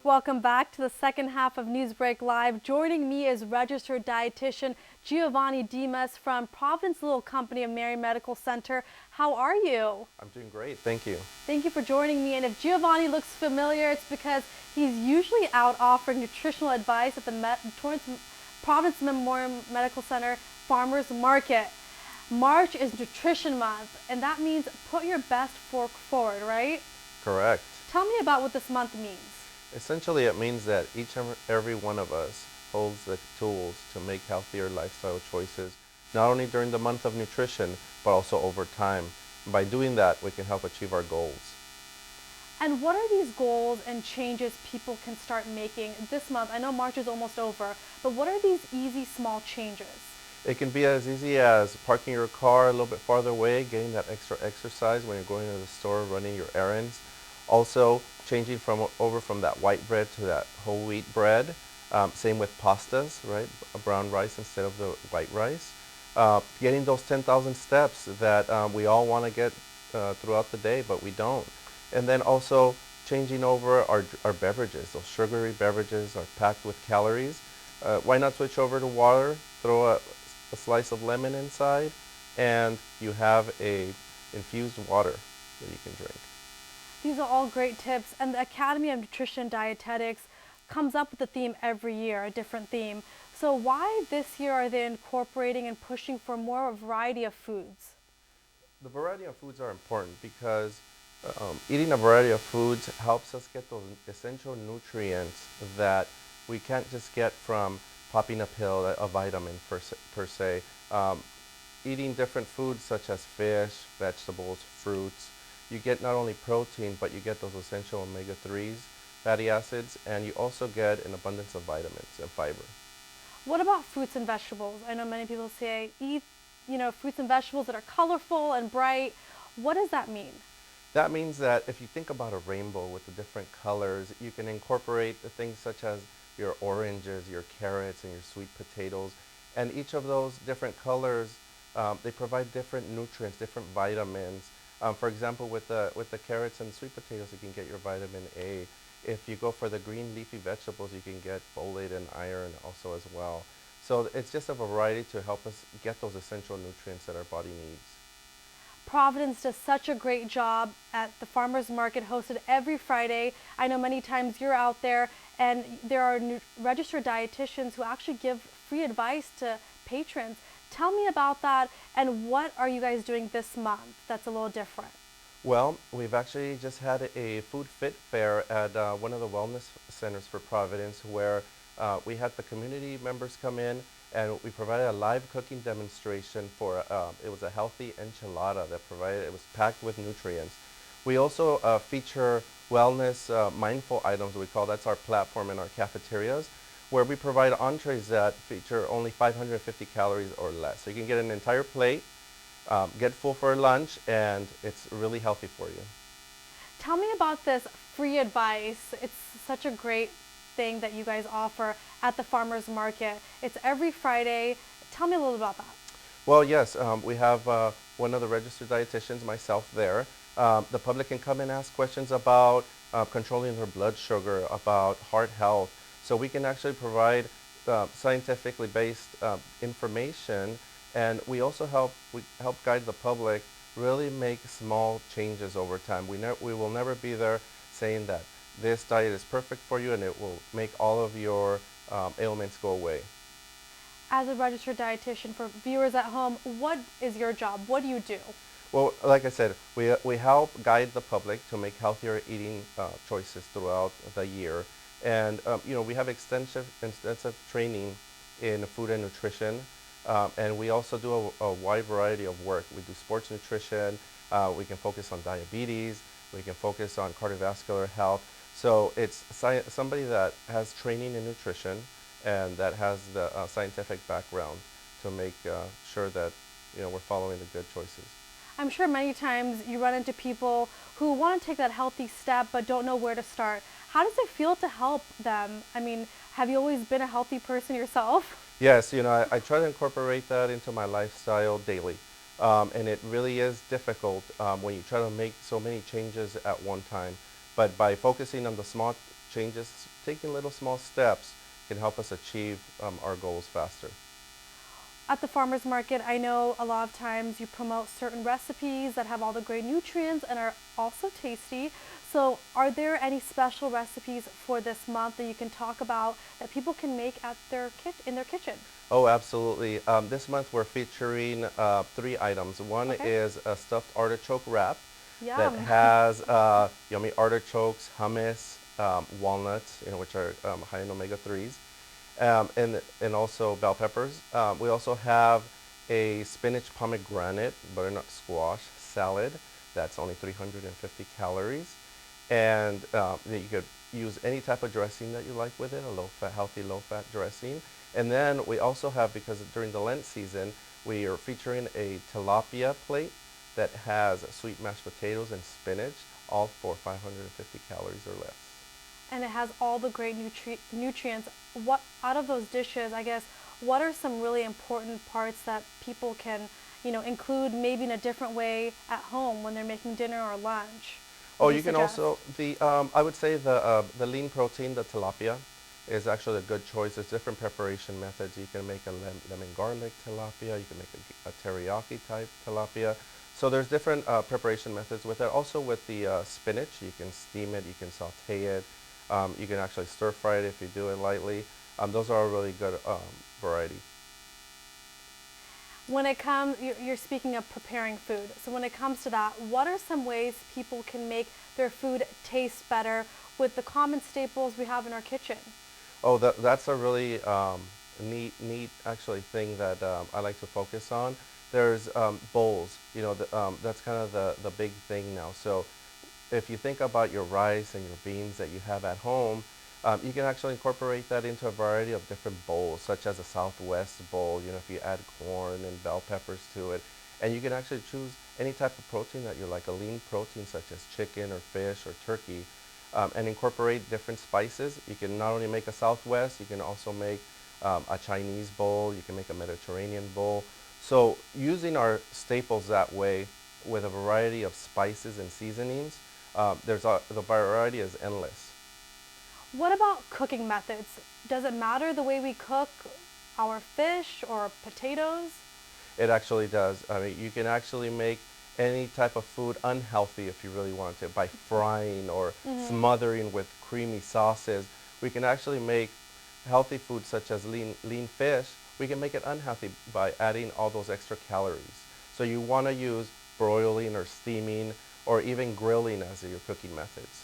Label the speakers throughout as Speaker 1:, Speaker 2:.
Speaker 1: Welcome back to the second half of NEWSBREAK Live. Joining me is registered dietitian Giovanne Dimas from Providence Little Company of Mary Medical Center. How are you?
Speaker 2: I'm doing great, thank you.
Speaker 1: Thank you for joining me. And if Giovanne looks familiar, it's because he's usually out offering nutritional advice at the Torrance Providence Memorial Medical Center Farmers Market. March is Nutrition Month, and that means put your best foot forward, right?
Speaker 2: Correct.
Speaker 1: Tell me about what this month means.
Speaker 2: Essentially, it means that each and every one of us holds the tools to make healthier lifestyle choices, not only during the month of nutrition, but also over time. And by doing that, we can help achieve our goals.
Speaker 1: And what are these goals and changes people can start making this month? I know March is almost over, but what are these easy, small changes?
Speaker 2: It can be as easy as parking your car a little bit farther away, getting that extra exercise when you're going to the store, running your errands. Also, changing over from that white bread to that whole wheat bread. Same with pastas, right? Brown rice instead of the white rice. Getting those 10,000 steps that we all want to get throughout the day, but we don't. And then also changing over our beverages. Those sugary beverages are packed with calories. Why not switch over to water, throw a slice of lemon inside, and you have a infused water that you can drink.
Speaker 1: These are all great tips, and the Academy of Nutrition and Dietetics comes up with a theme every year, a different theme. So why this year are they incorporating and pushing for more variety of foods?
Speaker 2: The variety of foods are important because eating a variety of foods helps us get those essential nutrients that we can't just get from popping a pill, a vitamin per se. Eating different foods such as fish, vegetables, fruits, you get not only protein, but you get those essential omega-3s, fatty acids, and you also get an abundance of vitamins and fiber.
Speaker 1: What about fruits and vegetables? I know many people say eat, fruits and vegetables that are colorful and bright. What does that mean?
Speaker 2: That means that if you think about a rainbow with the different colors, you can incorporate the things such as your oranges, your carrots, and your sweet potatoes. And each of those different colors, they provide different nutrients, different vitamins. For example, with the carrots and sweet potatoes, you can get your vitamin A. If you go for the green leafy vegetables, you can get folate and iron also as well. So it's just a variety to help us get those essential nutrients that our body needs.
Speaker 1: Providence does such a great job at the farmers market hosted every Friday. I know many times you're out there, and there are registered dietitians who actually give free advice to patrons. Tell me about that, and what are you guys doing this month that's a little different?
Speaker 2: Well, we've actually just had a food fit fair at one of the wellness centers for Providence, where we had the community members come in and we provided a live cooking demonstration for, it was a healthy enchilada it was packed with nutrients. We also feature wellness mindful items, that's our platform in our cafeterias, where we provide entrees that feature only 550 calories or less. So you can get an entire plate, get full for lunch, and it's really healthy for you.
Speaker 1: Tell me about this free advice. It's such a great thing that you guys offer at the farmers market. It's every Friday. Tell me a little about that.
Speaker 2: Well, yes, we have one of the registered dietitians, myself, there. The public can come and ask questions about controlling their blood sugar, about heart health. So we can actually provide scientifically based information, and we also help guide the public really make small changes over time. We will never be there saying that this diet is perfect for you and it will make all of your ailments go away.
Speaker 1: As a registered dietitian, for viewers at home, what is your job? What do you do?
Speaker 2: Well, like I said, we help guide the public to make healthier eating choices throughout the year. And we have extensive training in food and nutrition, and we also do a wide variety of work. We do sports nutrition, we can focus on diabetes, we can focus on cardiovascular health. So it's somebody that has training in nutrition and that has the scientific background to make sure that we're following the good choices.
Speaker 1: I'm sure many times you run into people who want to take that healthy step but don't know where to start. How does it feel to help them? I mean, have you always been a healthy person yourself?
Speaker 2: Yes, I try to incorporate that into my lifestyle daily. And it really is difficult when you try to make so many changes at one time. But by focusing on the changes, taking little small steps can help us achieve our goals faster.
Speaker 1: At the farmer's market, I know a lot of times you promote certain recipes that have all the great nutrients and are also tasty. So are there any special recipes for this month that you can talk about that people can make at in their kitchen?
Speaker 2: Oh, absolutely. This month we're featuring 3 items. One
Speaker 1: Okay.
Speaker 2: is a stuffed artichoke wrap that
Speaker 1: Yum.
Speaker 2: has yummy artichokes, hummus, walnuts, which are high in omega-3s, and also bell peppers. We also have a spinach pomegranate butternut squash salad that's only 350 calories. And you could use any type of dressing that you like with it, a low-fat, healthy low-fat dressing. And then we also have, because during the Lent season, we are featuring a tilapia plate that has sweet mashed potatoes and spinach, all for 550 calories or less.
Speaker 1: And it has all the great nutrients. What out of those dishes, I guess, what are some really important parts that people can, include maybe in a different way at home when they're making dinner or lunch?
Speaker 2: Oh,
Speaker 1: Would
Speaker 2: you can
Speaker 1: suggest?
Speaker 2: also, I would say the lean protein, the tilapia, is actually a good choice. There's different preparation methods. You can make a lemon garlic tilapia. You can make a teriyaki type tilapia. So there's different preparation methods with it. Also with the spinach, you can steam it, you can saute it. You can actually stir fry it if you do it lightly. Those are a really good variety.
Speaker 1: When it comes, you're speaking of preparing food. So when it comes to that, what are some ways people can make their food taste better with the common staples we have in our kitchen?
Speaker 2: Oh, that's a really neat actually thing that I like to focus on. There's bowls. That's kind of the big thing now. So if you think about your rice and your beans that you have at home, you can actually incorporate that into a variety of different bowls, such as a Southwest bowl, if you add corn and bell peppers to it. And you can actually choose any type of protein that you like, a lean protein such as chicken or fish or turkey, and incorporate different spices. You can not only make a Southwest, you can also make a Chinese bowl, you can make a Mediterranean bowl. So using our staples that way with a variety of spices and seasonings, the variety is endless.
Speaker 1: What about cooking methods? Does it matter the way we cook our fish or potatoes?
Speaker 2: It actually does. I mean, you can actually make any type of food unhealthy if you really want to by frying or smothering with creamy sauces. We can actually make healthy foods such as lean fish. We can make it unhealthy by adding all those extra calories. So you want to use broiling or steaming or even grilling as your cooking methods.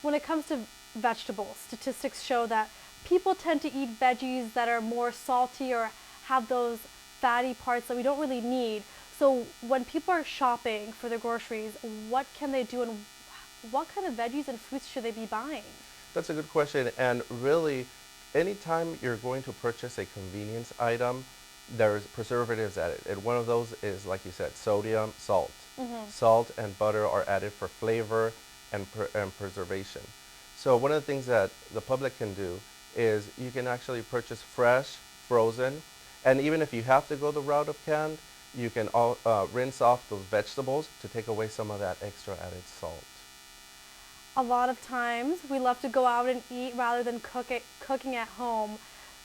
Speaker 1: When it comes to vegetables, statistics show that people tend to eat veggies that are more salty or have those fatty parts that we don't really need. So when people are shopping for their groceries, what can they do and what kind of veggies and fruits should they be buying?
Speaker 2: That's a good question. And really, anytime you're going to purchase a convenience item, there's preservatives added. And one of those is, like you said, sodium, salt. Salt and butter are added for flavor and preservation. So one of the things that the public can do is you can actually purchase fresh, frozen, and even if you have to go the route of canned, you can rinse off those vegetables to take away some of that extra added salt.
Speaker 1: A lot of times we love to go out and eat rather than cooking at home.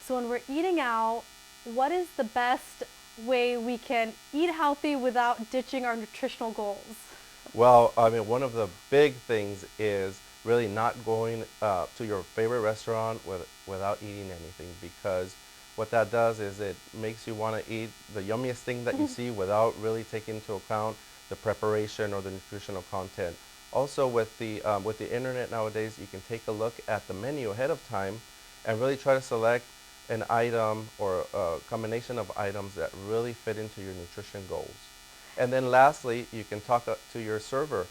Speaker 1: So when we're eating out, what is the best way we can eat healthy without ditching our nutritional goals?
Speaker 2: Well, I mean, one of the big things is really not going to your favorite restaurant without eating anything, because what that does is it makes you want to eat the yummiest thing that you see without really taking into account the preparation or the nutritional content. Also with the internet nowadays, you can take a look at the menu ahead of time and really try to select an item or a combination of items that really fit into your nutrition goals. And then lastly, you can talk to your server.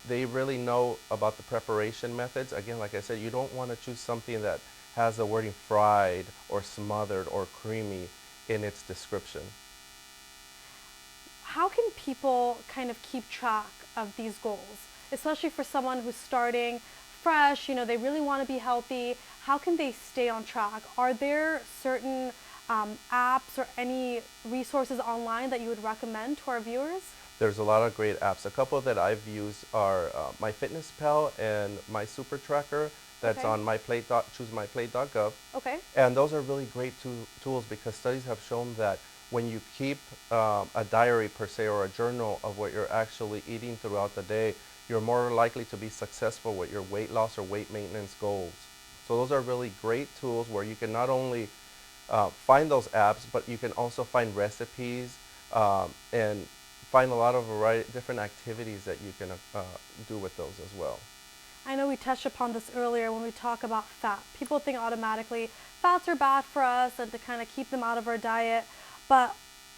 Speaker 2: They really know about the preparation methods. Again, like I said, you don't want to choose something that has the wording fried or smothered or creamy in its description.
Speaker 1: How can people kind of keep track of these goals, especially for someone who's starting fresh, they really want to be healthy? How can they stay on track? Are there certain apps or any resources online that you would recommend to our viewers?
Speaker 2: There's a lot of great apps. A couple that I've used are MyFitnessPal and My Super Tracker. that's
Speaker 1: Okay.
Speaker 2: on choosemyplate.gov.
Speaker 1: Okay.
Speaker 2: And those are really great tools because studies have shown that when you keep a diary per se or a journal of what you're actually eating throughout the day, you're more likely to be successful with your weight loss or weight maintenance goals. So those are really great tools where you can not only find those apps, but you can also find recipes and find a lot of different activities that you can do with those as well.
Speaker 1: I know we touched upon this earlier when we talk about fat. People think automatically fats are bad for us and to kind of keep them out of our diet. But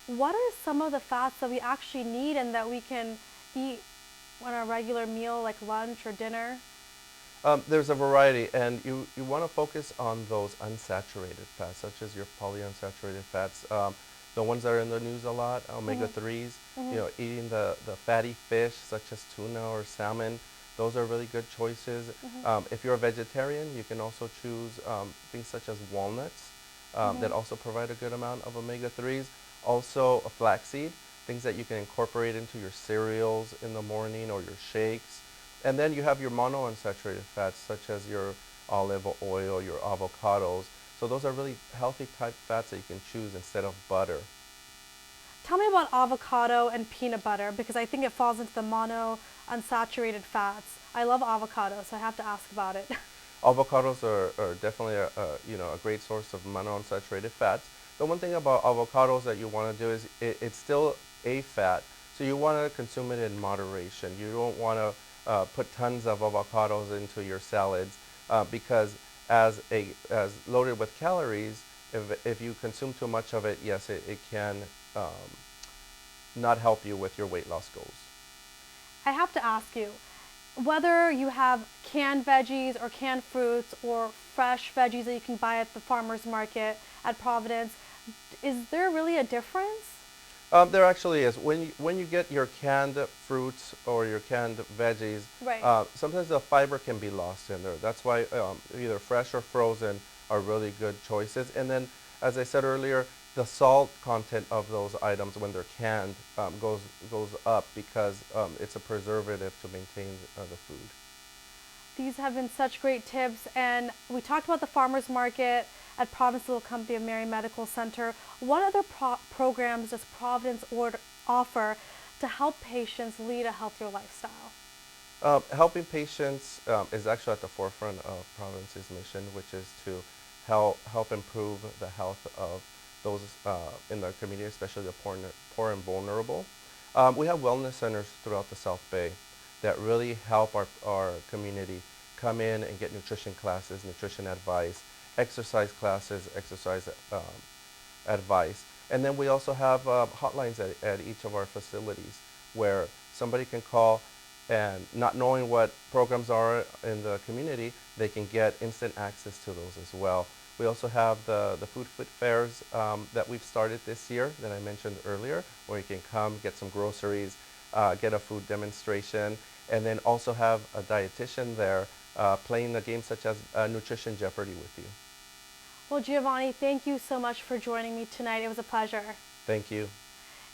Speaker 1: what are some of the fats that we actually need and that we can eat on a regular meal like lunch or dinner?
Speaker 2: There's a variety, and you want to focus on those unsaturated fats, such as your polyunsaturated fats. The ones that are in the news a lot, omega-3s, you know, eating the fatty fish such as tuna or salmon, those are really good choices. If you're a vegetarian, you can also choose things such as walnuts that also provide a good amount of omega-3s. Also a flaxseed, things that you can incorporate into your cereals in the morning or your shakes. And then you have your monounsaturated fats such as your olive oil, your avocados. So those are really healthy type fats that you can choose instead of butter.
Speaker 1: Tell me about avocado and peanut butter because I think it falls into the monounsaturated fats. I love avocado, so I have to ask about it.
Speaker 2: Avocados are definitely a great source of monounsaturated fats. The one thing about avocados that you want to do is it's still a fat, so you want to consume it in moderation. You don't want to put tons of avocados into your salads because as loaded with calories, if you consume too much of it, yes, it can not help you with your weight loss goals.
Speaker 1: I have to ask you, whether you have canned veggies or canned fruits or fresh veggies that you can buy at the farmer's market at Providence, is there really a difference?
Speaker 2: There actually is. When you get your canned fruits or your canned veggies,
Speaker 1: Right.
Speaker 2: sometimes the fiber can be lost in there. That's why either fresh or frozen are really good choices. And then, as I said earlier, the salt content of those items when they're canned goes up because it's a preservative to maintain the food.
Speaker 1: These have been such great tips, and we talked about the farmer's market at Providence Little Company of Mary Medical Center. What other programs does Providence offer to help patients lead a healthier lifestyle?
Speaker 2: Helping patients is actually at the forefront of Providence's mission, which is to help improve the health of those in the community, especially the poor and vulnerable. We have wellness centers throughout the South Bay that really help our community come in and get nutrition classes, nutrition advice, exercise classes, exercise advice. And then we also have hotlines at each of our facilities where somebody can call and not knowing what programs are in the community, they can get instant access to those as well. We also have the food fairs that we've started this year that I mentioned earlier, where you can come, get some groceries, get a food demonstration, and then also have a dietitian there playing a game such as Nutrition Jeopardy with you.
Speaker 1: Well, Giovanni, thank you so much for joining me tonight. It was a pleasure.
Speaker 2: Thank you.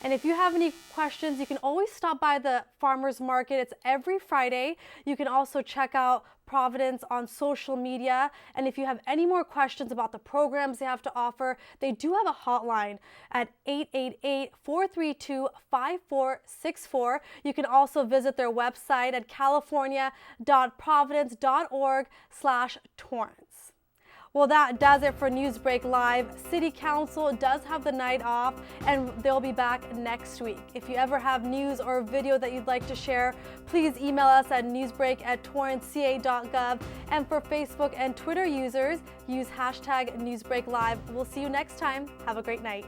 Speaker 1: And if you have any questions, you can always stop by the farmer's market. It's every Friday. You can also check out Providence on social media. And if you have any more questions about the programs they have to offer, they do have a hotline at 888-432-5464. You can also visit their website at california.providence.org/Torrance. Well, that does it for NewsBreak Live. City Council does have the night off, and they'll be back next week. If you ever have news or video that you'd like to share, please email us at newsbreak@torranceca.gov. And for Facebook and Twitter users, use #NewsBreakLive. We'll see you next time. Have a great night.